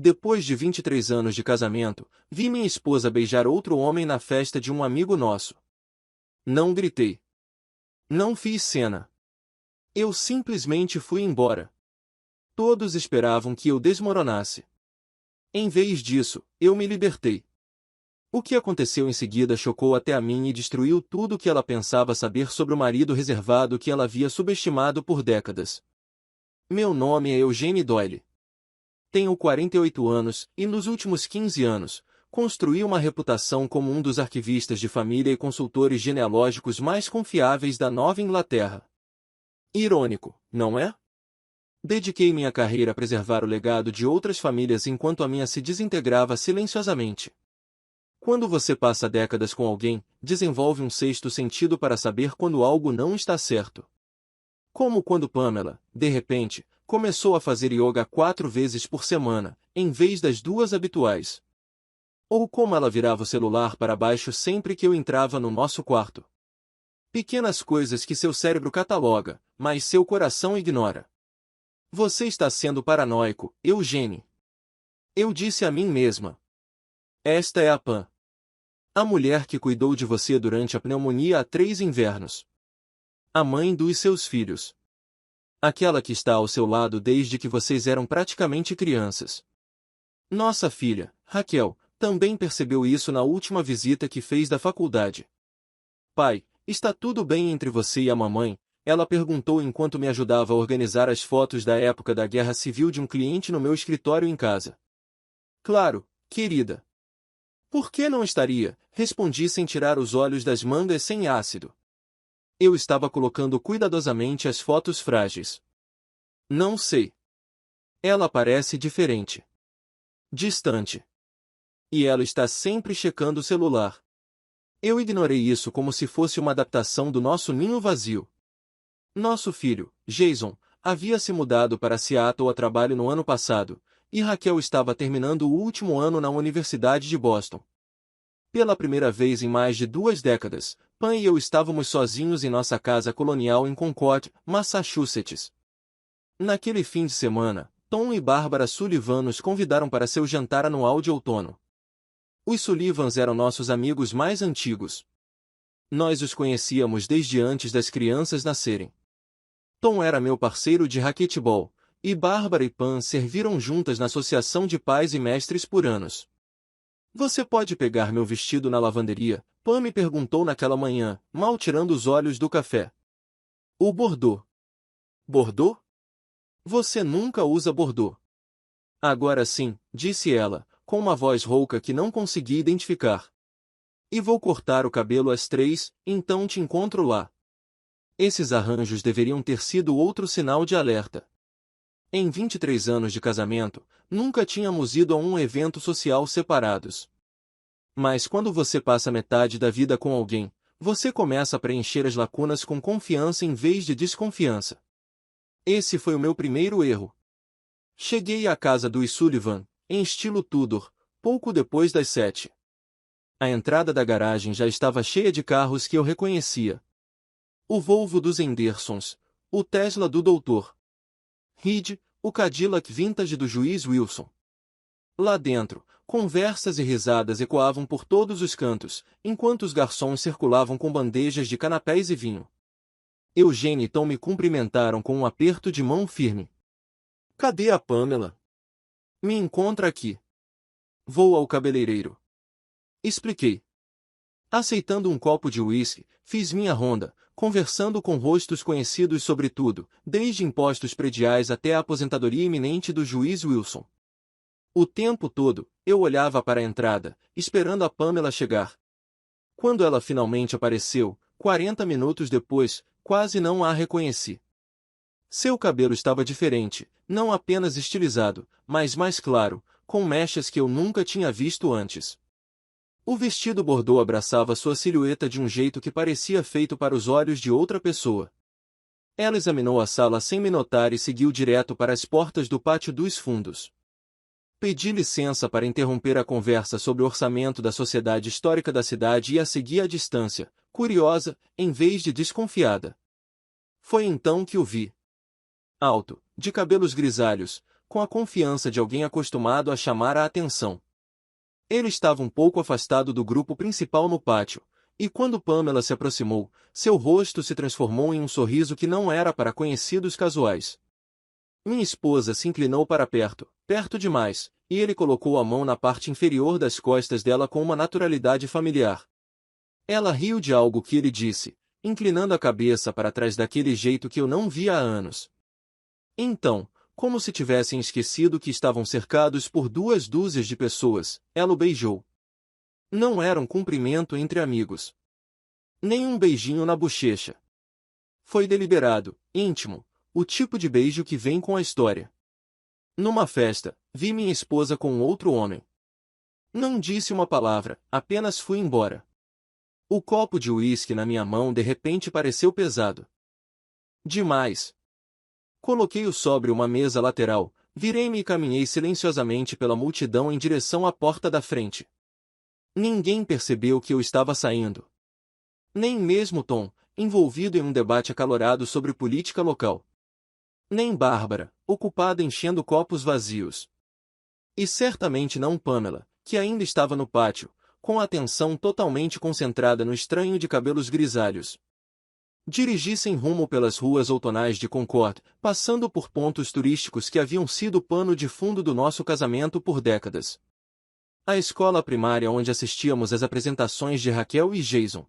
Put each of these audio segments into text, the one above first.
Depois de 23 anos de casamento, vi minha esposa beijar outro homem na festa de um amigo nosso. Não gritei. Não fiz cena. Eu simplesmente fui embora. Todos esperavam que eu desmoronasse. Em vez disso, eu me libertei. O que aconteceu em seguida chocou até a mim e destruiu tudo o que ela pensava saber sobre o marido reservado que ela havia subestimado por décadas. Meu nome é Eugene Doyle. Tenho 48 anos e, nos últimos 15 anos, construí uma reputação como um dos arquivistas de família e consultores genealógicos mais confiáveis da Nova Inglaterra. Irônico, não é? Dediquei minha carreira a preservar o legado de outras famílias enquanto a minha se desintegrava silenciosamente. Quando você passa décadas com alguém, desenvolve um sexto sentido para saber quando algo não está certo. Como quando Pamela, de repente, começou a fazer yoga 4 vezes por semana, em vez das 2 habituais. Ou como ela virava o celular para baixo sempre que eu entrava no nosso quarto. Pequenas coisas que seu cérebro cataloga, mas seu coração ignora. Você está sendo paranoico, Eugene. Eu disse a mim mesma. Esta é a Pam. A mulher que cuidou de você durante a pneumonia há 3 invernos. A mãe dos seus filhos. Aquela que está ao seu lado desde que vocês eram praticamente crianças. Nossa filha, Raquel, também percebeu isso na última visita que fez da faculdade. Pai, está tudo bem entre você e a mamãe? Ela perguntou enquanto me ajudava a organizar as fotos da época da Guerra Civil de um cliente no meu escritório em casa. Claro, querida. Por que não estaria? Respondi sem tirar os olhos das mangas sem ácido. Eu estava colocando cuidadosamente as fotos frágeis. Não sei. Ela parece diferente. Distante. E ela está sempre checando o celular. Eu ignorei isso como se fosse uma adaptação do nosso ninho vazio. Nosso filho, Jason, havia se mudado para Seattle a trabalho no ano passado, e Raquel estava terminando o último ano na Universidade de Boston. Pela primeira vez em mais de 2 décadas, Pam e eu estávamos sozinhos em nossa casa colonial em Concord, Massachusetts. Naquele fim de semana, Tom e Bárbara Sullivan nos convidaram para seu jantar anual de outono. Os Sullivans eram nossos amigos mais antigos. Nós os conhecíamos desde antes das crianças nascerem. Tom era meu parceiro de raquetebol, e Bárbara e Pam serviram juntas na Associação de Pais e Mestres por anos. Você pode pegar meu vestido na lavanderia? Pam me perguntou naquela manhã, mal tirando os olhos do café. O bordô. Bordô? Você nunca usa bordô. Agora sim, disse ela, com uma voz rouca que não consegui identificar. E vou cortar o cabelo às 3, então te encontro lá. Esses arranjos deveriam ter sido outro sinal de alerta. Em 23 anos de casamento, nunca tínhamos ido a um evento social separados. Mas quando você passa metade da vida com alguém, você começa a preencher as lacunas com confiança em vez de desconfiança. Esse foi o meu primeiro erro. Cheguei à casa dos Sullivan, em estilo Tudor, pouco depois das 7. A entrada da garagem já estava cheia de carros que eu reconhecia. O Volvo dos Hendersons, o Tesla do Dr. Reed, o Cadillac Vintage do juiz Wilson. Lá dentro, conversas e risadas ecoavam por todos os cantos, enquanto os garçons circulavam com bandejas de canapés e vinho. Eugene e Tom me cumprimentaram com um aperto de mão firme. Cadê a Pamela? Me encontra aqui. Vou ao cabeleireiro. Expliquei. Aceitando um copo de uísque, fiz minha ronda, conversando com rostos conhecidos sobre tudo, desde impostos prediais até a aposentadoria iminente do juiz Wilson. O tempo todo, eu olhava para a entrada, esperando a Pamela chegar. Quando ela finalmente apareceu, 40 minutos depois, quase não a reconheci. Seu cabelo estava diferente, não apenas estilizado, mas mais claro, com mechas que eu nunca tinha visto antes. O vestido bordô abraçava sua silhueta de um jeito que parecia feito para os olhos de outra pessoa. Ela examinou a sala sem me notar e seguiu direto para as portas do pátio dos fundos. Pedi licença para interromper a conversa sobre o orçamento da Sociedade Histórica da cidade e a segui à distância, curiosa, em vez de desconfiada. Foi então que o vi. Alto, de cabelos grisalhos, com a confiança de alguém acostumado a chamar a atenção. Ele estava um pouco afastado do grupo principal no pátio, e quando Pamela se aproximou, seu rosto se transformou em um sorriso que não era para conhecidos casuais. Minha esposa se inclinou para perto, perto demais, e ele colocou a mão na parte inferior das costas dela com uma naturalidade familiar. Ela riu de algo que ele disse, inclinando a cabeça para trás daquele jeito que eu não via há anos. Então, como se tivessem esquecido que estavam cercados por 2 dúzias de pessoas, ela o beijou. Não era um cumprimento entre amigos. Nem um beijinho na bochecha. Foi deliberado, íntimo, o tipo de beijo que vem com a história. Numa festa, vi minha esposa com outro homem. Não disse uma palavra, apenas fui embora. O copo de uísque na minha mão de repente pareceu pesado. Demais. Coloquei-o sobre uma mesa lateral, virei-me e caminhei silenciosamente pela multidão em direção à porta da frente. Ninguém percebeu que eu estava saindo. Nem mesmo Tom, envolvido em um debate acalorado sobre política local. Nem Bárbara, ocupada enchendo copos vazios. E certamente não Pamela, que ainda estava no pátio, com a atenção totalmente concentrada no estranho de cabelos grisalhos. Dirigi sem rumo pelas ruas outonais de Concord, passando por pontos turísticos que haviam sido o pano de fundo do nosso casamento por décadas. A escola primária onde assistíamos às apresentações de Raquel e Jason.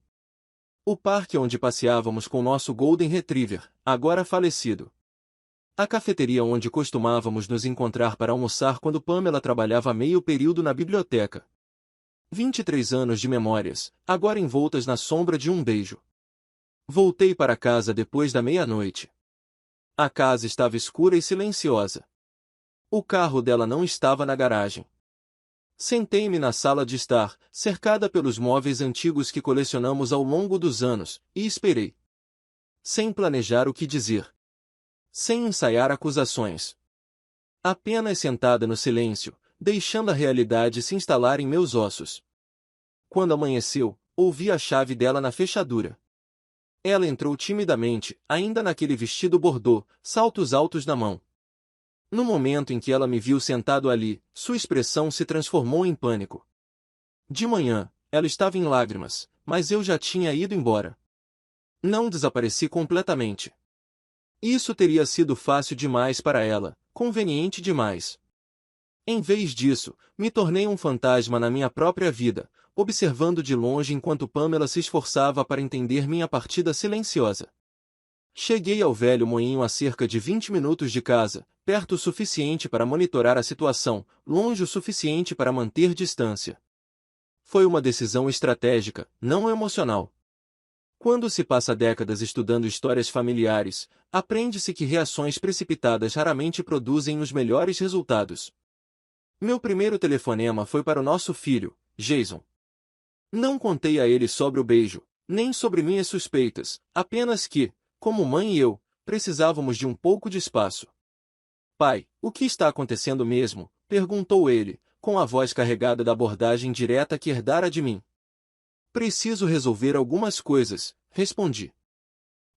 O parque onde passeávamos com nosso Golden Retriever, agora falecido. A cafeteria onde costumávamos nos encontrar para almoçar quando Pamela trabalhava meio período na biblioteca. 23 anos de memórias, agora envoltas na sombra de um beijo. Voltei para casa depois da meia-noite. A casa estava escura e silenciosa. O carro dela não estava na garagem. Sentei-me na sala de estar, cercada pelos móveis antigos que colecionamos ao longo dos anos, e esperei. Sem planejar o que dizer. Sem ensaiar acusações. Apenas sentada no silêncio, deixando a realidade se instalar em meus ossos. Quando amanheceu, ouvi a chave dela na fechadura. Ela entrou timidamente, ainda naquele vestido bordô, saltos altos na mão. No momento em que ela me viu sentado ali, sua expressão se transformou em pânico. De manhã, ela estava em lágrimas, mas eu já tinha ido embora. Não desapareci completamente. Isso teria sido fácil demais para ela, conveniente demais. Em vez disso, me tornei um fantasma na minha própria vida, observando de longe enquanto Pamela se esforçava para entender minha partida silenciosa. Cheguei ao velho moinho a cerca de 20 minutos de casa, perto o suficiente para monitorar a situação, longe o suficiente para manter distância. Foi uma decisão estratégica, não emocional. Quando se passa décadas estudando histórias familiares, aprende-se que reações precipitadas raramente produzem os melhores resultados. Meu primeiro telefonema foi para o nosso filho, Jason. Não contei a ele sobre o beijo, nem sobre minhas suspeitas, apenas que, como mãe e eu, precisávamos de um pouco de espaço. Pai, o que está acontecendo mesmo? Perguntou ele, com a voz carregada da abordagem direta que herdara de mim. Preciso resolver algumas coisas, respondi.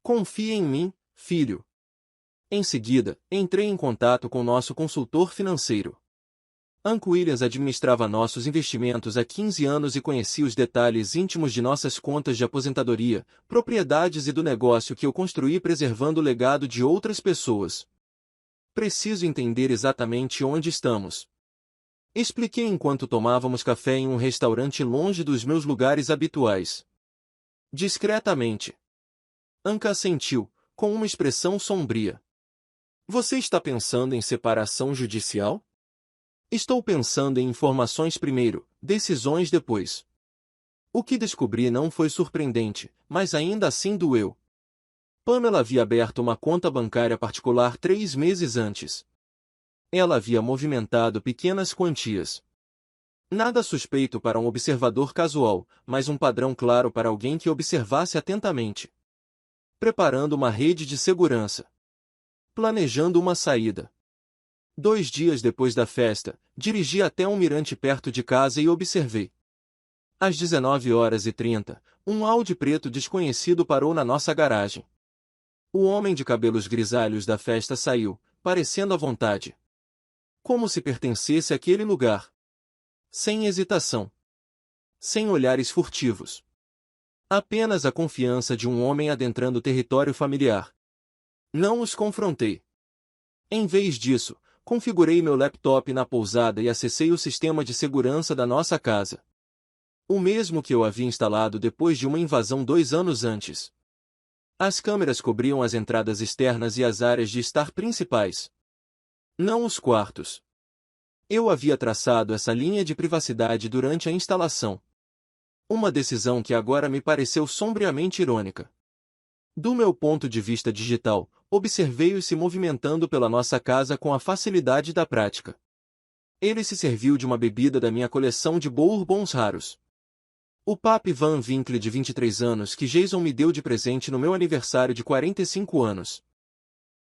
Confie em mim, filho. Em seguida, entrei em contato com nosso consultor financeiro. Hank Williams administrava nossos investimentos há 15 anos e conhecia os detalhes íntimos de nossas contas de aposentadoria, propriedades e do negócio que eu construí preservando o legado de outras pessoas. Preciso entender exatamente onde estamos. Expliquei enquanto tomávamos café em um restaurante longe dos meus lugares habituais. Discretamente. Hank assentiu, com uma expressão sombria. Você está pensando em separação judicial? Estou pensando em informações primeiro, decisões depois. O que descobri não foi surpreendente, mas ainda assim doeu. Pamela havia aberto uma conta bancária particular 3 meses antes. Ela havia movimentado pequenas quantias. Nada suspeito para um observador casual, mas um padrão claro para alguém que observasse atentamente. Preparando uma rede de segurança. Planejando uma saída. 2 dias depois da festa, dirigi até um mirante perto de casa e observei. Às 19h30, um Audi preto desconhecido parou na nossa garagem. O homem de cabelos grisalhos da festa saiu, parecendo à vontade. como se pertencesse àquele lugar. Sem hesitação. Sem olhares furtivos. Apenas a confiança de um homem adentrando o território familiar. Não os confrontei. Em vez disso, configurei meu laptop na pousada e acessei o sistema de segurança da nossa casa. O mesmo que eu havia instalado depois de uma invasão 2 anos antes. As câmeras cobriam as entradas externas e as áreas de estar principais. Não os quartos. Eu havia traçado essa linha de privacidade durante a instalação. Uma decisão que agora me pareceu sombriamente irônica. Do meu ponto de vista digital, observei-o se movimentando pela nossa casa com a facilidade da prática. Ele se serviu de uma bebida da minha coleção de bourbons raros. O Pape Van Winkle de 23 anos que Jason me deu de presente no meu aniversário de 45 anos.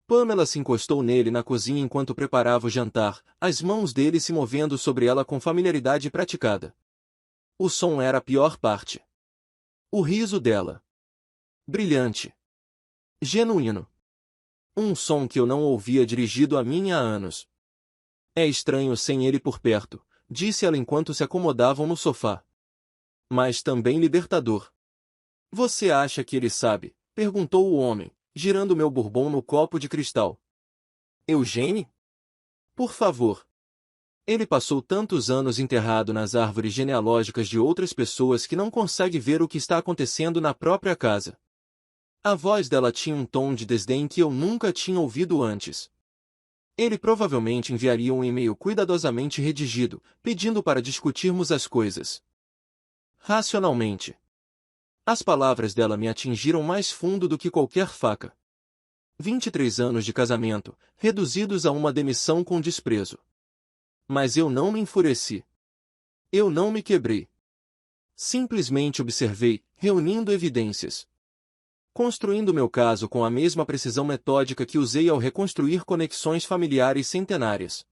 Pamela se encostou nele na cozinha enquanto preparava o jantar, as mãos dele se movendo sobre ela com familiaridade praticada. O som era a pior parte. O riso dela. Brilhante. Genuíno. Um som que eu não ouvia dirigido a mim há anos. É estranho sem ele por perto, disse ela enquanto se acomodavam no sofá. Mas também libertador. Você acha que ele sabe? Perguntou o homem, girando meu bourbon no copo de cristal. Eugênie? Por favor. Ele passou tantos anos enterrado nas árvores genealógicas de outras pessoas que não consegue ver o que está acontecendo na própria casa. A voz dela tinha um tom de desdém que eu nunca tinha ouvido antes. Ele provavelmente enviaria um e-mail cuidadosamente redigido, pedindo para discutirmos as coisas. Racionalmente. As palavras dela me atingiram mais fundo do que qualquer faca. 23 anos de casamento, reduzidos a uma demissão com desprezo. Mas eu não me enfureci. Eu não me quebrei. Simplesmente observei, reunindo evidências. Construindo meu caso com a mesma precisão metódica que usei ao reconstruir conexões familiares centenárias.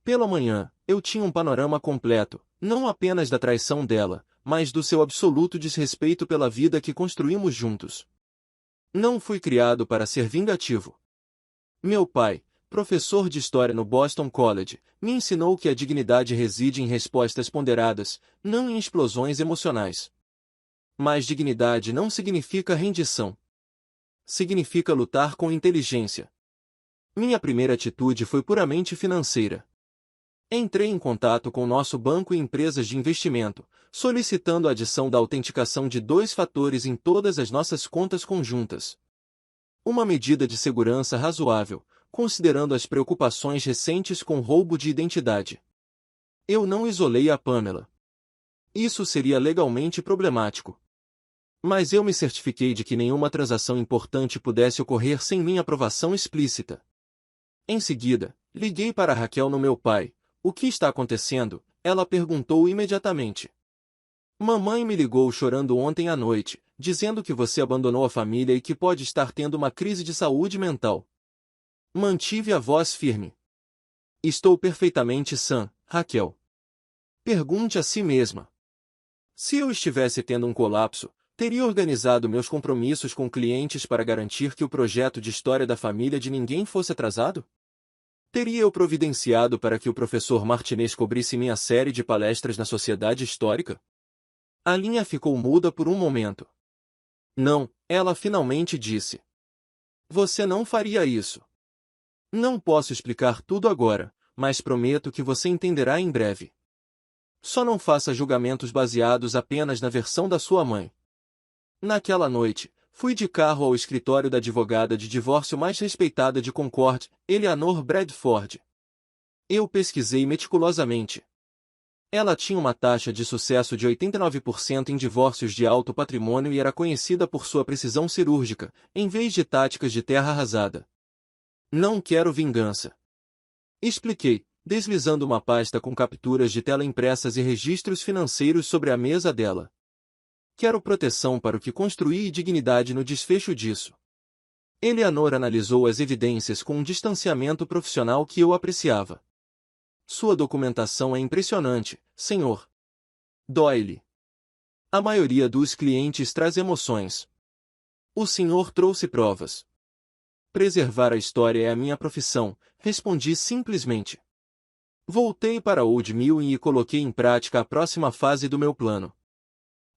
Pela manhã, eu tinha um panorama completo, não apenas da traição dela, mas do seu absoluto desrespeito pela vida que construímos juntos. Não fui criado para ser vingativo. Meu pai, professor de história no Boston College, me ensinou que a dignidade reside em respostas ponderadas, não em explosões emocionais. Mas dignidade não significa rendição. Significa lutar com inteligência. Minha primeira atitude foi puramente financeira. Entrei em contato com nosso banco e empresas de investimento, solicitando a adição da autenticação de 2 fatores em todas as nossas contas conjuntas. Uma medida de segurança razoável, considerando as preocupações recentes com roubo de identidade. Eu não isolei a Pamela. Isso seria legalmente problemático. Mas eu me certifiquei de que nenhuma transação importante pudesse ocorrer sem minha aprovação explícita. Em seguida, liguei para Raquel no meu pai. O que está acontecendo? Ela perguntou imediatamente. Mamãe me ligou chorando ontem à noite, dizendo que você abandonou a família e que pode estar tendo uma crise de saúde mental. Mantive a voz firme. Estou perfeitamente sã, Raquel. Pergunte a si mesma. Se eu estivesse tendo um colapso, teria organizado meus compromissos com clientes para garantir que o projeto de história da família de ninguém fosse atrasado? Teria eu providenciado para que o professor Martinez cobrisse minha série de palestras na Sociedade Histórica? A linha ficou muda por um momento. Não, ela finalmente disse. Você não faria isso. Não posso explicar tudo agora, mas prometo que você entenderá em breve. Só não faça julgamentos baseados apenas na versão da sua mãe. Naquela noite, fui de carro ao escritório da advogada de divórcio mais respeitada de Concord, Eleanor Bradford. Eu pesquisei meticulosamente. Ela tinha uma taxa de sucesso de 89% em divórcios de alto patrimônio e era conhecida por sua precisão cirúrgica, em vez de táticas de terra arrasada. Não quero vingança. Expliquei, deslizando uma pasta com capturas de tela impressas e registros financeiros sobre a mesa dela. Quero proteção para o que construí e dignidade no desfecho disso. Eleanor analisou as evidências com um distanciamento profissional que eu apreciava. Sua documentação é impressionante, Sr. Doyle. A maioria dos clientes traz emoções. O senhor trouxe provas. Preservar a história é a minha profissão, respondi simplesmente. Voltei para Old Mill e coloquei em prática a próxima fase do meu plano.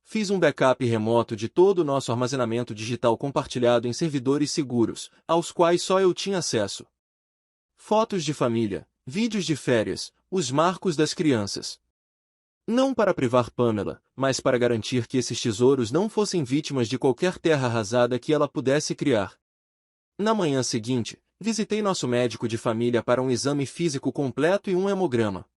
Fiz um backup remoto de todo o nosso armazenamento digital compartilhado em servidores seguros, aos quais só eu tinha acesso. Fotos de família, vídeos de férias, os marcos das crianças. Não para privar Pamela, mas para garantir que esses tesouros não fossem vítimas de qualquer terra arrasada que ela pudesse criar. Na manhã seguinte, visitei nosso médico de família para um exame físico completo e um hemograma.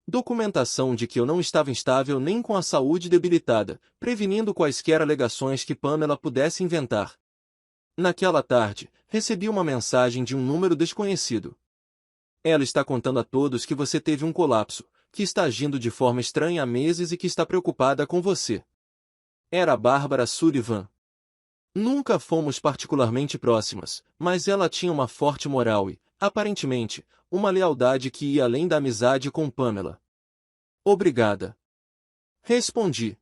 Documentação de que eu não estava instável nem com a saúde debilitada, prevenindo quaisquer alegações que Pamela pudesse inventar. Naquela tarde, recebi uma mensagem de um número desconhecido. Ela está contando a todos que você teve um colapso, que está agindo de forma estranha há meses e que está preocupada com você. Era Bárbara Sullivan. Nunca fomos particularmente próximas, mas ela tinha uma forte moral e, aparentemente, uma lealdade que ia além da amizade com Pamela. Obrigada. Respondi.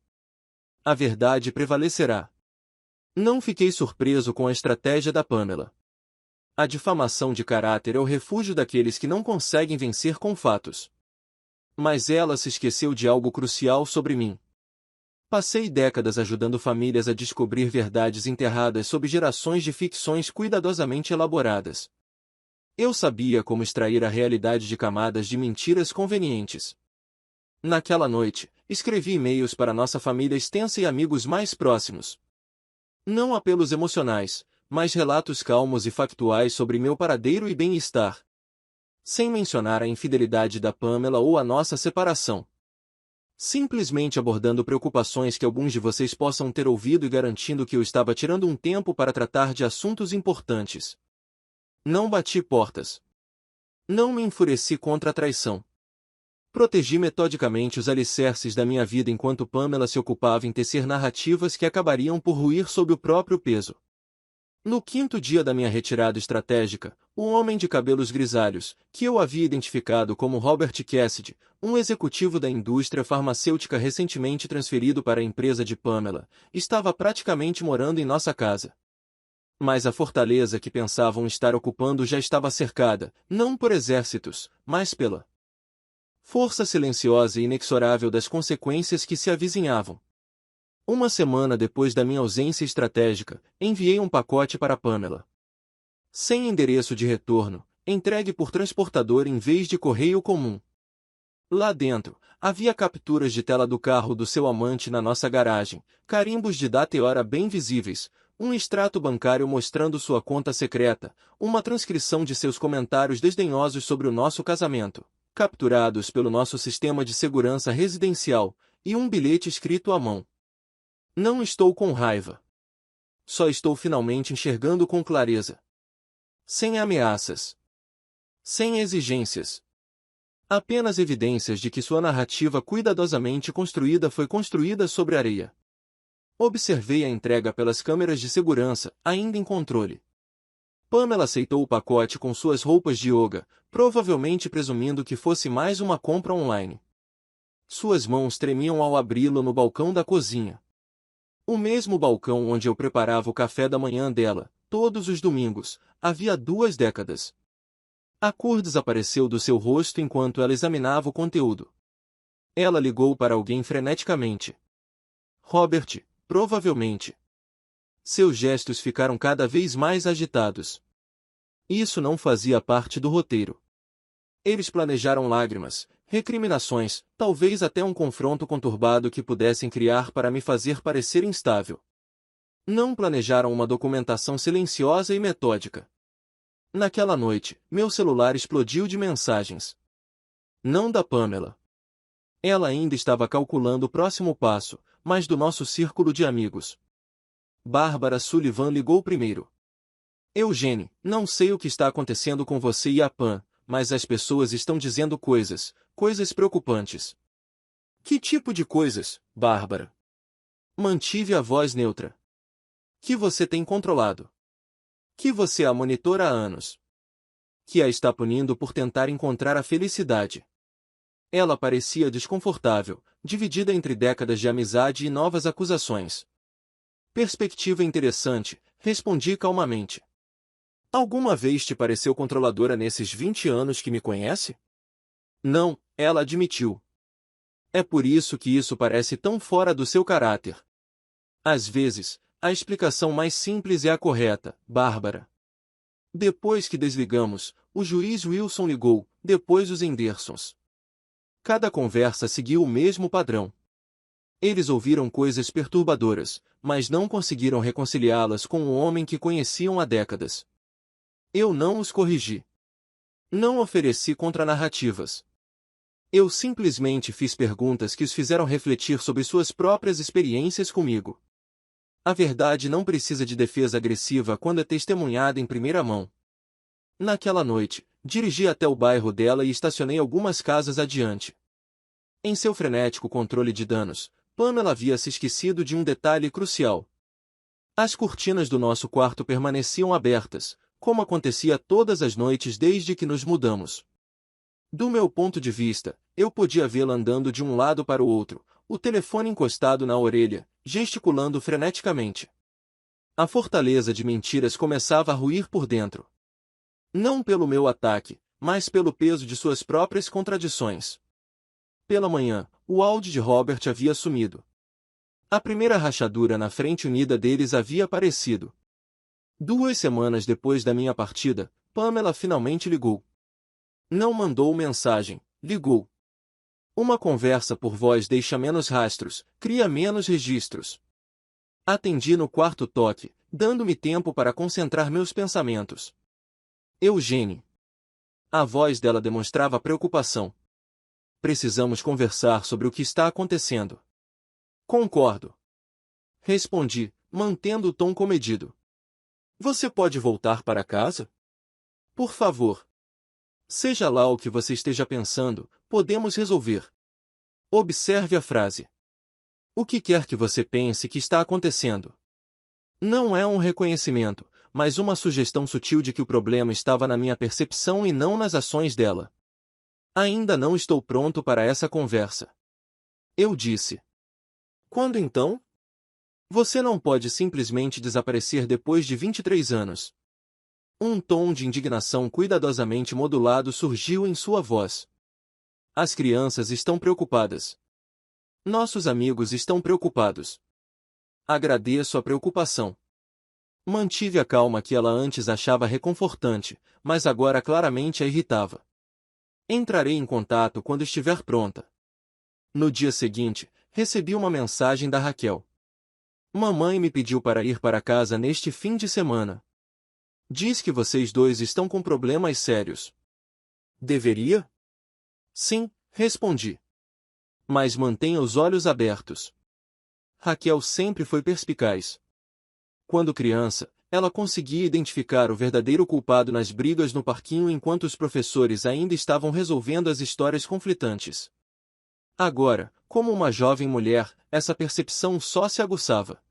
A verdade prevalecerá. Não fiquei surpreso com a estratégia da Pamela. A difamação de caráter é o refúgio daqueles que não conseguem vencer com fatos. Mas ela se esqueceu de algo crucial sobre mim. Passei décadas ajudando famílias a descobrir verdades enterradas sob gerações de ficções cuidadosamente elaboradas. Eu sabia como extrair a realidade de camadas de mentiras convenientes. Naquela noite, escrevi e-mails para nossa família extensa e amigos mais próximos. Não apelos emocionais, mas relatos calmos e factuais sobre meu paradeiro e bem-estar. Sem mencionar a infidelidade da Pamela ou a nossa separação. Simplesmente abordando preocupações que alguns de vocês possam ter ouvido e garantindo que eu estava tirando um tempo para tratar de assuntos importantes. Não bati portas. Não me enfureci contra a traição. Protegi metodicamente os alicerces da minha vida enquanto Pamela se ocupava em tecer narrativas que acabariam por ruir sob o próprio peso. No quinto dia da minha retirada estratégica, o homem de cabelos grisalhos, que eu havia identificado como Robert Cassidy, um executivo da indústria farmacêutica recentemente transferido para a empresa de Pamela, estava praticamente morando em nossa casa. Mas a fortaleza que pensavam estar ocupando já estava cercada, não por exércitos, mas pela força silenciosa e inexorável das consequências que se avizinhavam. Uma semana depois da minha ausência estratégica, enviei um pacote para Pamela. Sem endereço de retorno, entregue por transportador em vez de correio comum. Lá dentro, havia capturas de tela do carro do seu amante na nossa garagem, carimbos de data e hora bem visíveis, um extrato bancário mostrando sua conta secreta, uma transcrição de seus comentários desdenhosos sobre o nosso casamento, capturados pelo nosso sistema de segurança residencial, e um bilhete escrito à mão. Não estou com raiva. Só estou finalmente enxergando com clareza. Sem ameaças. Sem exigências. Apenas evidências de que sua narrativa cuidadosamente construída foi construída sobre areia. Observei a entrega pelas câmeras de segurança, ainda em controle. Pamela aceitou o pacote com suas roupas de yoga, provavelmente presumindo que fosse mais uma compra online. Suas mãos tremiam ao abri-lo no balcão da cozinha. O mesmo balcão onde eu preparava o café da manhã dela, todos os domingos, havia 2 décadas. A cor desapareceu do seu rosto enquanto ela examinava o conteúdo. Ela ligou para alguém freneticamente. Robert, provavelmente. Seus gestos ficaram cada vez mais agitados. Isso não fazia parte do roteiro. Eles planejaram lágrimas, recriminações, talvez até um confronto conturbado que pudessem criar para me fazer parecer instável. Não planejaram uma documentação silenciosa e metódica. Naquela noite, meu celular explodiu de mensagens. Não da Pamela. Ela ainda estava calculando o próximo passo, mas do nosso círculo de amigos. Bárbara Sullivan ligou primeiro. Eugene, não sei o que está acontecendo com você e a Pam, mas as pessoas estão dizendo coisas preocupantes. Que tipo de coisas, Bárbara? Mantive a voz neutra. Que você tem controlado. Que você a monitora há anos. Que a está punindo por tentar encontrar a felicidade. Ela parecia desconfortável, dividida entre décadas de amizade e novas acusações. Perspectiva interessante, respondi calmamente. Alguma vez te pareceu controladora nesses 20 anos que me conhece? Não, ela admitiu. É por isso que isso parece tão fora do seu caráter. Às vezes, a explicação mais simples é a correta, Bárbara. Depois que desligamos, o juiz Wilson ligou, depois os Hendersons. Cada conversa seguiu o mesmo padrão. Eles ouviram coisas perturbadoras, mas não conseguiram reconciliá-las com o homem que conheciam há décadas. Eu não os corrigi. Não ofereci contranarrativas. Eu simplesmente fiz perguntas que os fizeram refletir sobre suas próprias experiências comigo. A verdade não precisa de defesa agressiva quando é testemunhada em primeira mão. Naquela noite, dirigi até o bairro dela e estacionei algumas casas adiante. Em seu frenético controle de danos, Pamela havia se esquecido de um detalhe crucial. As cortinas do nosso quarto permaneciam abertas, como acontecia todas as noites desde que nos mudamos. Do meu ponto de vista, eu podia vê-la andando de um lado para o outro, o telefone encostado na orelha, gesticulando freneticamente. A fortaleza de mentiras começava a ruir por dentro. Não pelo meu ataque, mas pelo peso de suas próprias contradições. Pela manhã, o Audi de Robert havia sumido. A primeira rachadura na frente unida deles havia aparecido. 2 semanas depois da minha partida, Pamela finalmente ligou. Não mandou mensagem, ligou. Uma conversa por voz deixa menos rastros, cria menos registros. Atendi no quarto toque, dando-me tempo para concentrar meus pensamentos. Eugênie. A voz dela demonstrava preocupação. Precisamos conversar sobre o que está acontecendo. Concordo. Respondi, mantendo o tom comedido. Você pode voltar para casa? Por favor. Seja lá o que você esteja pensando, podemos resolver. Observe a frase. O que quer que você pense que está acontecendo? Não é um reconhecimento, mas uma sugestão sutil de que o problema estava na minha percepção e não nas ações dela. Ainda não estou pronto para essa conversa. Eu disse. Quando então? Você não pode simplesmente desaparecer depois de 23 anos. Um tom de indignação cuidadosamente modulado surgiu em sua voz. As crianças estão preocupadas. Nossos amigos estão preocupados. Agradeço a preocupação. Mantive a calma que ela antes achava reconfortante, mas agora claramente a irritava. Entrarei em contato quando estiver pronta. No dia seguinte, recebi uma mensagem da Raquel. Mamãe me pediu para ir para casa neste fim de semana. Diz que vocês dois estão com problemas sérios. Deveria? Sim, respondi. Mas mantenha os olhos abertos. Raquel sempre foi perspicaz. Quando criança, ela conseguia identificar o verdadeiro culpado nas brigas no parquinho enquanto os professores ainda estavam resolvendo as histórias conflitantes. Agora, como uma jovem mulher, essa percepção só se aguçava.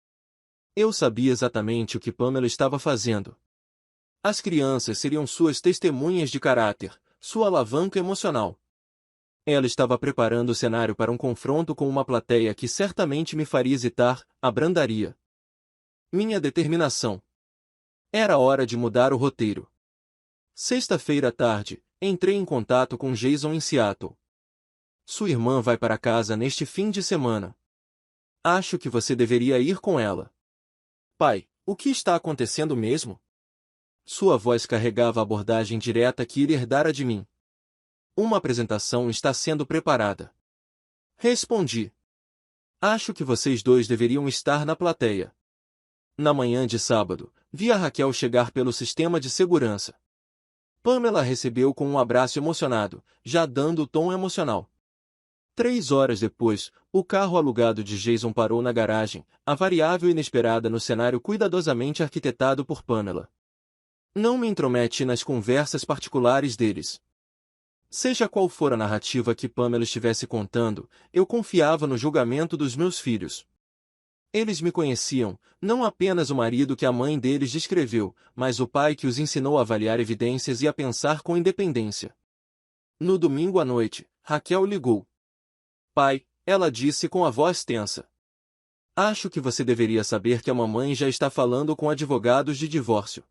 Eu sabia exatamente o que Pamela estava fazendo. As crianças seriam suas testemunhas de caráter, sua alavanca emocional. Ela estava preparando o cenário para um confronto com uma plateia que certamente me faria hesitar, abrandaria minha determinação. Era hora de mudar o roteiro. Sexta-feira à tarde, entrei em contato com Jason em Seattle. Sua irmã vai para casa neste fim de semana. Acho que você deveria ir com ela. Pai, o que está acontecendo mesmo? Sua voz carregava a abordagem direta que ele herdara de mim. Uma apresentação está sendo preparada. Respondi. Acho que vocês dois deveriam estar na plateia. Na manhã de sábado, vi a Raquel chegar pelo sistema de segurança. Pamela a recebeu com um abraço emocionado, já dando o tom emocional. 3 horas depois, o carro alugado de Jason parou na garagem, a variável inesperada no cenário cuidadosamente arquitetado por Pamela. Não me intromete nas conversas particulares deles. Seja qual for a narrativa que Pamela estivesse contando, eu confiava no julgamento dos meus filhos. Eles me conheciam, não apenas o marido que a mãe deles descreveu, mas o pai que os ensinou a avaliar evidências e a pensar com independência. No domingo à noite, Raquel ligou. Pai, ela disse com a voz tensa. Acho que você deveria saber que a mamãe já está falando com advogados de divórcio.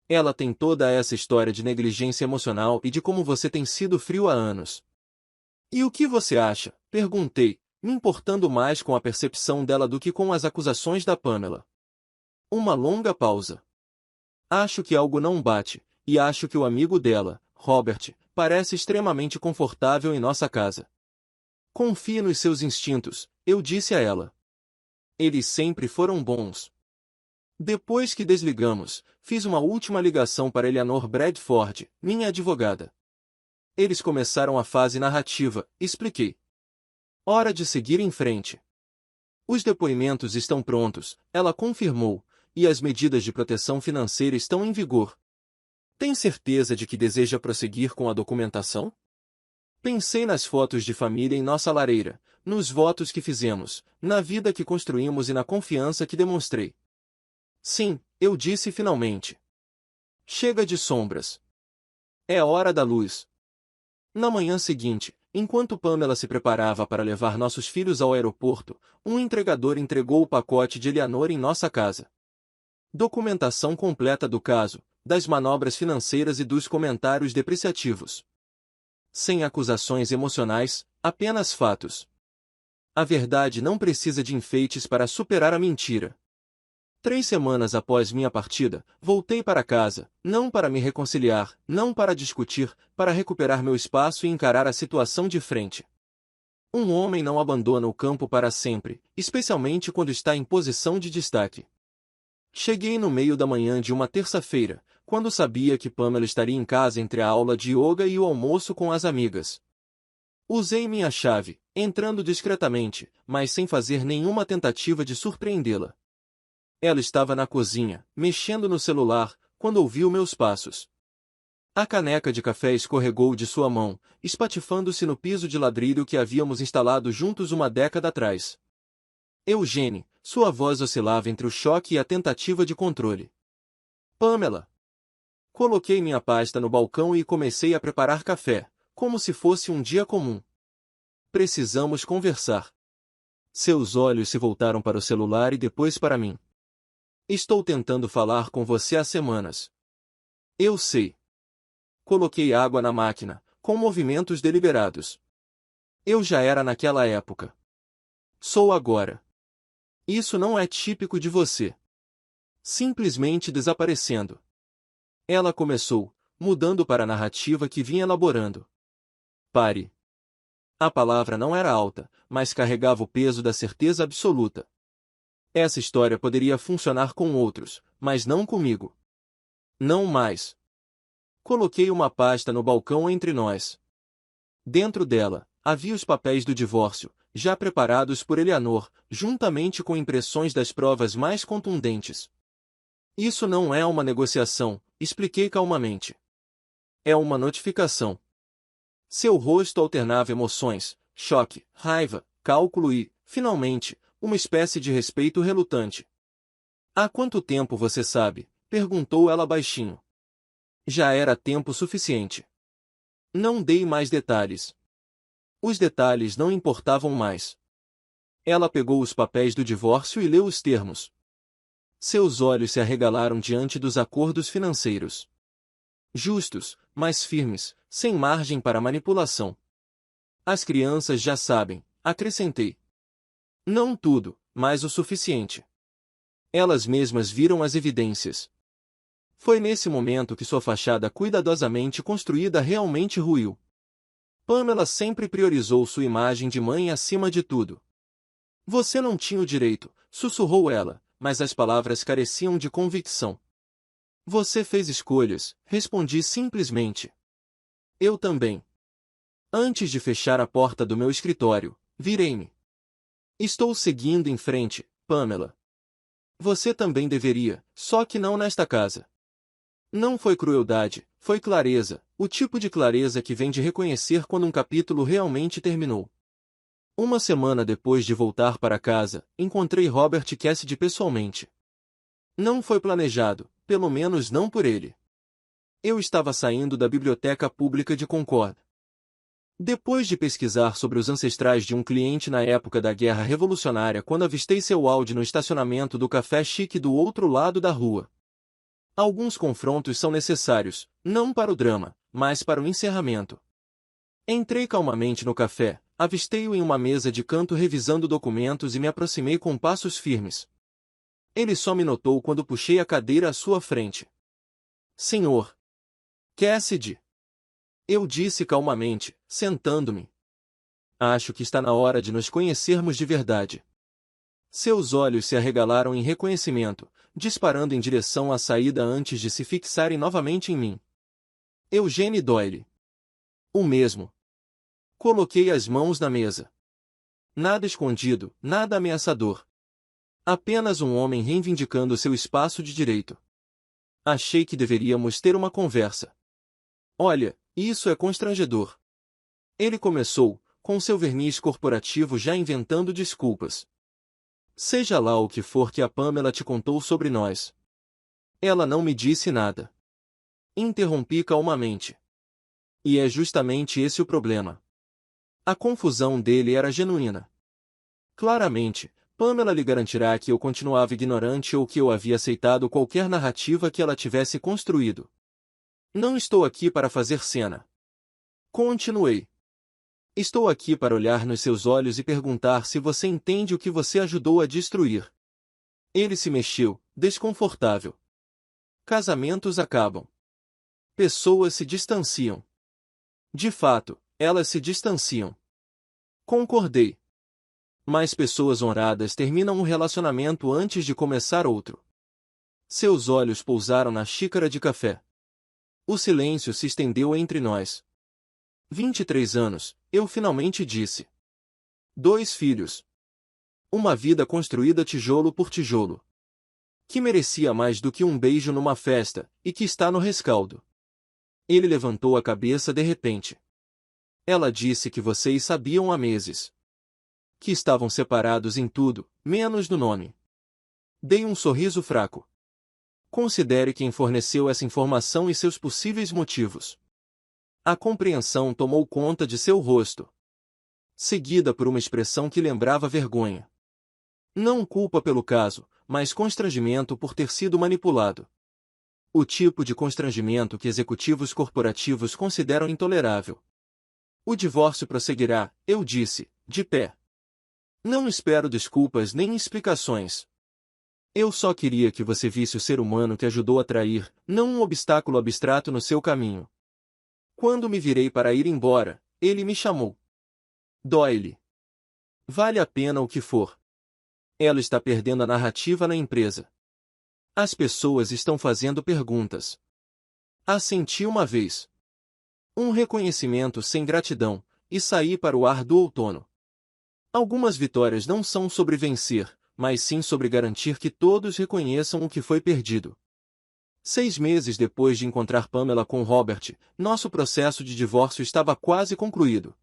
Ela tem toda essa história de negligência emocional e de como você tem sido frio há anos. E o que você acha? Perguntei, me importando mais com a percepção dela do que com as acusações da Pamela. Uma longa pausa. Acho que algo não bate, e acho que o amigo dela, Robert, parece extremamente confortável em nossa casa. Confie nos seus instintos, eu disse a ela. Eles sempre foram bons. Depois que desligamos, fiz uma última ligação para Eleanor Bradford, minha advogada. Eles começaram a fase narrativa, expliquei. Hora de seguir em frente. Os depoimentos estão prontos, ela confirmou, e as medidas de proteção financeira estão em vigor. Tem certeza de que deseja prosseguir com a documentação? Pensei nas fotos de família em nossa lareira, nos votos que fizemos, na vida que construímos e na confiança que demonstrei. Sim, eu disse finalmente. Chega de sombras. É a hora da luz. Na manhã seguinte, enquanto Pamela se preparava para levar nossos filhos ao aeroporto, um entregador entregou o pacote de Eleanor em nossa casa. Documentação completa do caso, das manobras financeiras e dos comentários depreciativos. Sem acusações emocionais, apenas fatos. A verdade não precisa de enfeites para superar a mentira. 3 semanas após minha partida, voltei para casa, não para me reconciliar, não para discutir, para recuperar meu espaço e encarar a situação de frente. Um homem não abandona o campo para sempre, especialmente quando está em posição de destaque. Cheguei no meio da manhã de uma terça-feira, quando sabia que Pamela estaria em casa entre a aula de yoga e o almoço com as amigas. Usei minha chave, entrando discretamente, mas sem fazer nenhuma tentativa de surpreendê-la. Ela estava na cozinha, mexendo no celular, quando ouviu meus passos. A caneca de café escorregou de sua mão, espatifando-se no piso de ladrilho que havíamos instalado juntos uma década atrás. Eugênie, sua voz oscilava entre o choque e a tentativa de controle. Pamela. Coloquei minha pasta no balcão e comecei a preparar café, como se fosse um dia comum. Precisamos conversar. Seus olhos se voltaram para o celular e depois para mim. Estou tentando falar com você há semanas. Eu sei. Coloquei água na máquina, com movimentos deliberados. Eu já era naquela época. Sou agora. Isso não é típico de você. Simplesmente desaparecendo. Ela começou, mudando para a narrativa que vinha elaborando. Pare. A palavra não era alta, mas carregava o peso da certeza absoluta. Essa história poderia funcionar com outros, mas não comigo. Não mais. Coloquei uma pasta no balcão entre nós. Dentro dela, havia os papéis do divórcio, já preparados por Eleanor, juntamente com impressões das provas mais contundentes. Isso não é uma negociação, expliquei calmamente. É uma notificação. Seu rosto alternava emoções, choque, raiva, cálculo e, finalmente, uma espécie de respeito relutante. Há quanto tempo você sabe? Perguntou ela baixinho. Já era tempo suficiente. Não dei mais detalhes. Os detalhes não importavam mais. Ela pegou os papéis do divórcio e leu os termos. Seus olhos se arregalaram diante dos acordos financeiros. Justos, mas firmes, sem margem para manipulação. As crianças já sabem, acrescentei. Não tudo, mas o suficiente. Elas mesmas viram as evidências. Foi nesse momento que sua fachada cuidadosamente construída realmente ruiu. Pamela sempre priorizou sua imagem de mãe acima de tudo. Você não tinha o direito, sussurrou ela, mas as palavras careciam de convicção. Você fez escolhas, respondi simplesmente. Eu também. Antes de fechar a porta do meu escritório, virei-me. Estou seguindo em frente, Pamela. Você também deveria, só que não nesta casa. Não foi crueldade, foi clareza, o tipo de clareza que vem de reconhecer quando um capítulo realmente terminou. Uma semana depois de voltar para casa, encontrei Robert Cassidy pessoalmente. Não foi planejado, pelo menos não por ele. Eu estava saindo da biblioteca pública de Concord. Depois de pesquisar sobre os ancestrais de um cliente na época da Guerra Revolucionária quando avistei seu Audi no estacionamento do Café Chique do outro lado da rua. Alguns confrontos são necessários, não para o drama, mas para o encerramento. Entrei calmamente no café, avistei-o em uma mesa de canto revisando documentos e me aproximei com passos firmes. Ele só me notou quando puxei a cadeira à sua frente. Senhor Cassidy, eu disse calmamente, sentando-me. Acho que está na hora de nos conhecermos de verdade. Seus olhos se arregalaram em reconhecimento, disparando em direção à saída antes de se fixarem novamente em mim. Eugene Doyle. O mesmo. Coloquei as mãos na mesa. Nada escondido, nada ameaçador. Apenas um homem reivindicando seu espaço de direito. Achei que deveríamos ter uma conversa. Olha, isso é constrangedor. Ele começou, com seu verniz corporativo já inventando desculpas. Seja lá o que for que a Pamela te contou sobre nós. Ela não me disse nada. Interrompi calmamente. E é justamente esse o problema. A confusão dele era genuína. Claramente, Pamela lhe garantirá que eu continuava ignorante ou que eu havia aceitado qualquer narrativa que ela tivesse construído. Não estou aqui para fazer cena. Continuei. Estou aqui para olhar nos seus olhos e perguntar se você entende o que você ajudou a destruir. Ele se mexeu, desconfortável. Casamentos acabam. Pessoas se distanciam. De fato, elas se distanciam. Concordei. Mas pessoas honradas terminam um relacionamento antes de começar outro. Seus olhos pousaram na xícara de café. O silêncio se estendeu entre nós. 23 anos, eu finalmente disse. 2 filhos. Uma vida construída tijolo por tijolo. Que merecia mais do que um beijo numa festa, e que está no rescaldo. Ele levantou a cabeça de repente. Ela disse que vocês sabiam há meses. Que estavam separados em tudo, menos no nome. Dei um sorriso fraco. Considere quem forneceu essa informação e seus possíveis motivos. A compreensão tomou conta de seu rosto, seguida por uma expressão que lembrava vergonha. Não culpa pelo caso, mas constrangimento por ter sido manipulado. O tipo de constrangimento que executivos corporativos consideram intolerável. O divórcio prosseguirá, eu disse, de pé. Não espero desculpas nem explicações. Eu só queria que você visse o ser humano que ajudou a trair, não um obstáculo abstrato no seu caminho. Quando me virei para ir embora, ele me chamou. Doyle. Vale a pena o que for. Ela está perdendo a narrativa na empresa. As pessoas estão fazendo perguntas. Assenti uma vez. Um reconhecimento sem gratidão, e saí para o ar do outono. Algumas vitórias não são sobre vencer, mas sim sobre garantir que todos reconheçam o que foi perdido. 6 meses depois de encontrar Pamela com Robert, nosso processo de divórcio estava quase concluído.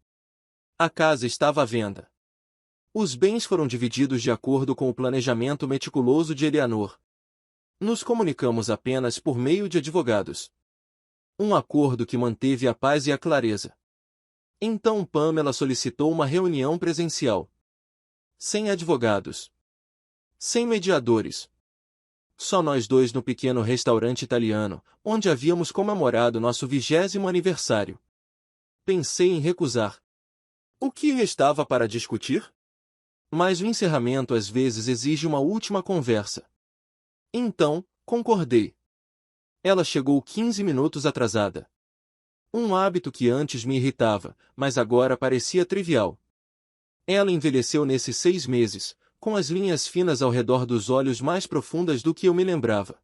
A casa estava à venda. Os bens foram divididos de acordo com o planejamento meticuloso de Eleanor. Nos comunicamos apenas por meio de advogados. Um acordo que manteve a paz e a clareza. Então Pamela solicitou uma reunião presencial. Sem advogados. Sem mediadores. Só nós dois no pequeno restaurante italiano, onde havíamos comemorado nosso 20º aniversário. Pensei em recusar. O que restava para discutir? Mas o encerramento às vezes exige uma última conversa. Então, concordei. Ela chegou 15 minutos atrasada. Um hábito que antes me irritava, mas agora parecia trivial. Ela envelheceu nesses 6 meses, com as linhas finas ao redor dos olhos mais profundas do que eu me lembrava.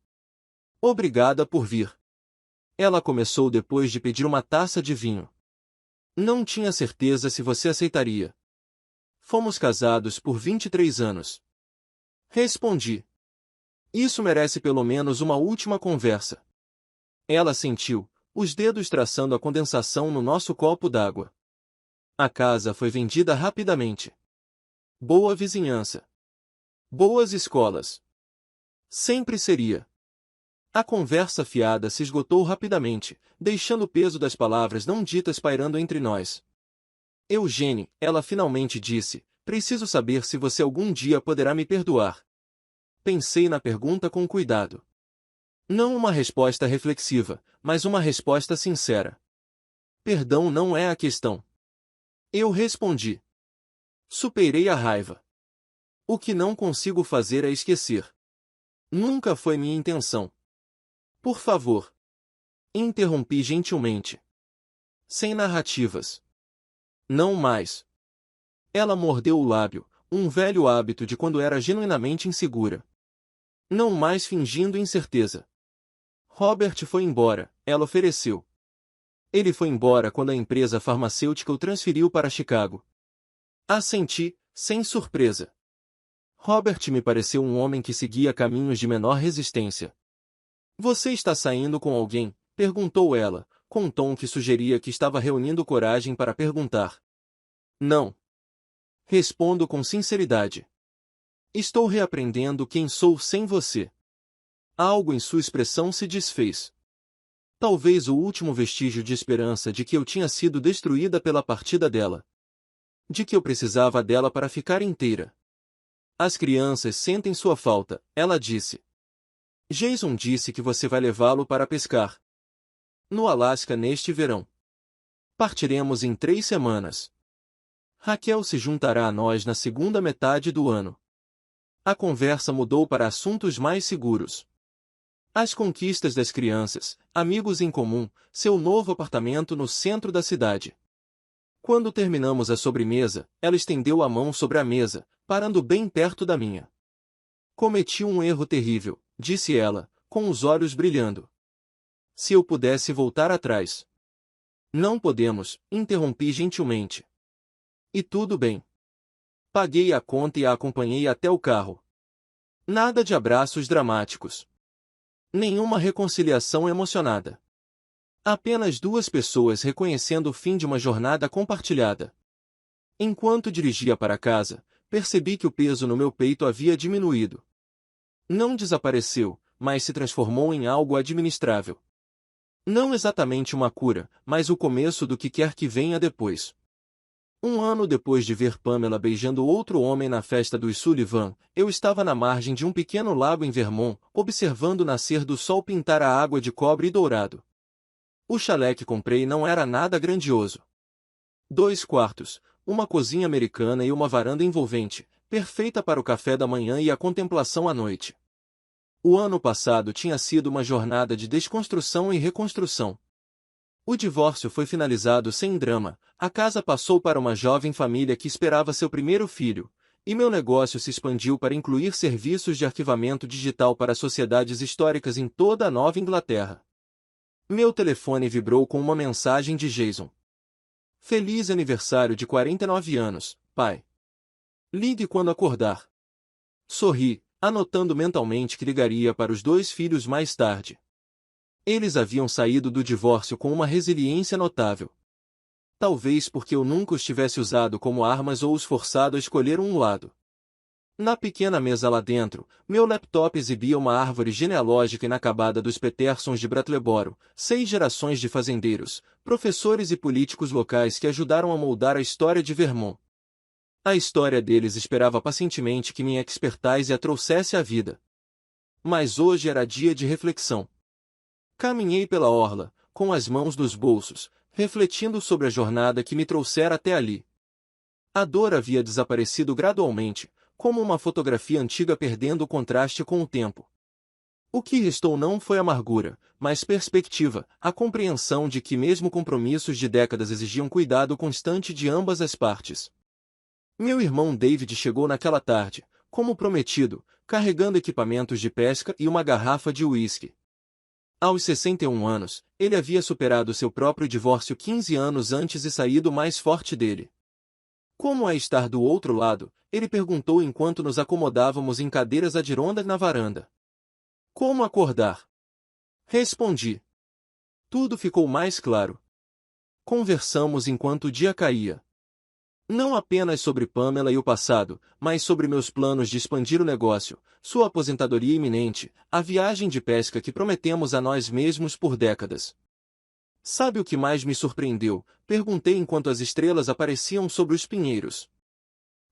Obrigada por vir. Ela começou depois de pedir uma taça de vinho. Não tinha certeza se você aceitaria. Fomos casados por 23 anos. Respondi. Isso merece pelo menos uma última conversa. Ela sentiu, os dedos traçando a condensação no nosso copo d'água. A casa foi vendida rapidamente. Boa vizinhança. Boas escolas. Sempre seria. A conversa fiada se esgotou rapidamente, deixando o peso das palavras não ditas pairando entre nós. Eugene, ela finalmente disse, preciso saber se você algum dia poderá me perdoar. Pensei na pergunta com cuidado. Não uma resposta reflexiva, mas uma resposta sincera. Perdão não é a questão. Eu respondi. Superei a raiva. O que não consigo fazer é esquecer. Nunca foi minha intenção. Por favor. Interrompi gentilmente. Sem narrativas. Não mais. Ela mordeu o lábio, um velho hábito de quando era genuinamente insegura. Não mais fingindo incerteza. Robert foi embora, ela ofereceu. Ele foi embora quando a empresa farmacêutica o transferiu para Chicago. Assenti, sem surpresa. Robert me pareceu um homem que seguia caminhos de menor resistência. Você está saindo com alguém? Perguntou ela, com um tom que sugeria que estava reunindo coragem para perguntar. Não. Respondo com sinceridade. Estou reaprendendo quem sou sem você. Algo em sua expressão se desfez. Talvez o último vestígio de esperança de que eu tinha sido destruída pela partida dela. De que eu precisava dela para ficar inteira. As crianças sentem sua falta, ela disse. Jason disse que você vai levá-lo para pescar. No Alasca neste verão. Partiremos em 3 semanas. Raquel se juntará a nós na segunda metade do ano. A conversa mudou para assuntos mais seguros. As conquistas das crianças, amigos em comum, seu novo apartamento no centro da cidade. Quando terminamos a sobremesa, ela estendeu a mão sobre a mesa, parando bem perto da minha. Cometi um erro terrível, disse ela, com os olhos brilhando. Se eu pudesse voltar atrás. Não podemos, interrompi gentilmente. E tudo bem. Paguei a conta e a acompanhei até o carro. Nada de abraços dramáticos. Nenhuma reconciliação emocionada. Apenas 2 pessoas reconhecendo o fim de uma jornada compartilhada. Enquanto dirigia para casa, percebi que o peso no meu peito havia diminuído. Não desapareceu, mas se transformou em algo administrável. Não exatamente uma cura, mas o começo do que quer que venha depois. 1 ano depois de ver Pamela beijando outro homem na festa dos Sullivan, eu estava na margem de um pequeno lago em Vermont, observando o nascer do sol pintar a água de cobre e dourado. O chalé que comprei não era nada grandioso. 2 quartos, uma cozinha americana e uma varanda envolvente, perfeita para o café da manhã e a contemplação à noite. O ano passado tinha sido uma jornada de desconstrução e reconstrução. O divórcio foi finalizado sem drama, a casa passou para uma jovem família que esperava seu primeiro filho, e meu negócio se expandiu para incluir serviços de arquivamento digital para sociedades históricas em toda a Nova Inglaterra. Meu telefone vibrou com uma mensagem de Jason. Feliz aniversário de 49 anos, pai. Ligue quando acordar. Sorri, anotando mentalmente que ligaria para os 2 filhos mais tarde. Eles haviam saído do divórcio com uma resiliência notável. Talvez porque eu nunca os tivesse usado como armas ou os forçado a escolher um lado. Na pequena mesa lá dentro, meu laptop exibia uma árvore genealógica inacabada dos Petersons de Brattleboro, 6 gerações de fazendeiros, professores e políticos locais que ajudaram a moldar a história de Vermont. A história deles esperava pacientemente que minha expertise a trouxesse à vida. Mas hoje era dia de reflexão. Caminhei pela orla, com as mãos nos bolsos, refletindo sobre a jornada que me trouxera até ali. A dor havia desaparecido gradualmente, como uma fotografia antiga perdendo o contraste com o tempo. O que restou não foi amargura, mas perspectiva, a compreensão de que mesmo compromissos de décadas exigiam cuidado constante de ambas as partes. Meu irmão David chegou naquela tarde, como prometido, carregando equipamentos de pesca e uma garrafa de uísque. Aos 61 anos, ele havia superado seu próprio divórcio 15 anos antes e saído mais forte dele. Como é estar do outro lado? Ele perguntou enquanto nos acomodávamos em cadeiras adirondas na varanda. Como acordar? Respondi. Tudo ficou mais claro. Conversamos enquanto o dia caía. Não apenas sobre Pamela e o passado, mas sobre meus planos de expandir o negócio, sua aposentadoria iminente, a viagem de pesca que prometemos a nós mesmos por décadas. Sabe o que mais me surpreendeu? Perguntei enquanto as estrelas apareciam sobre os pinheiros.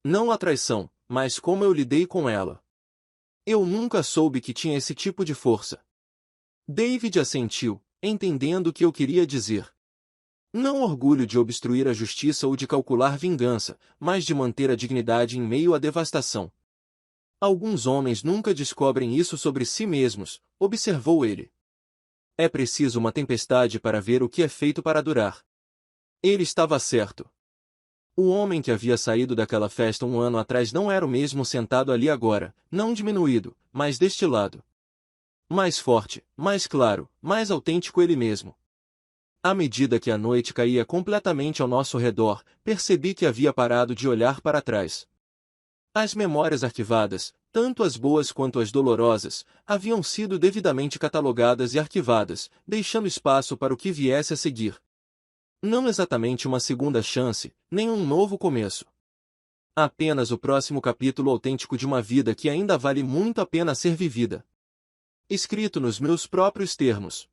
Não a traição, mas como eu lidei com ela. Eu nunca soube que tinha esse tipo de força. David assentiu, entendendo o que eu queria dizer. Não orgulho de obstruir a justiça ou de calcular vingança, mas de manter a dignidade em meio à devastação. Alguns homens nunca descobrem isso sobre si mesmos, observou ele. É preciso uma tempestade para ver o que é feito para durar. Ele estava certo. O homem que havia saído daquela festa um ano atrás não era o mesmo sentado ali agora, não diminuído, mas destilado. Mais forte, mais claro, mais autêntico ele mesmo. À medida que a noite caía completamente ao nosso redor, percebi que havia parado de olhar para trás. As memórias arquivadas, tanto as boas quanto as dolorosas, haviam sido devidamente catalogadas e arquivadas, deixando espaço para o que viesse a seguir. Não exatamente uma segunda chance, nem um novo começo. Apenas o próximo capítulo autêntico de uma vida que ainda vale muito a pena ser vivida. Escrito nos meus próprios termos.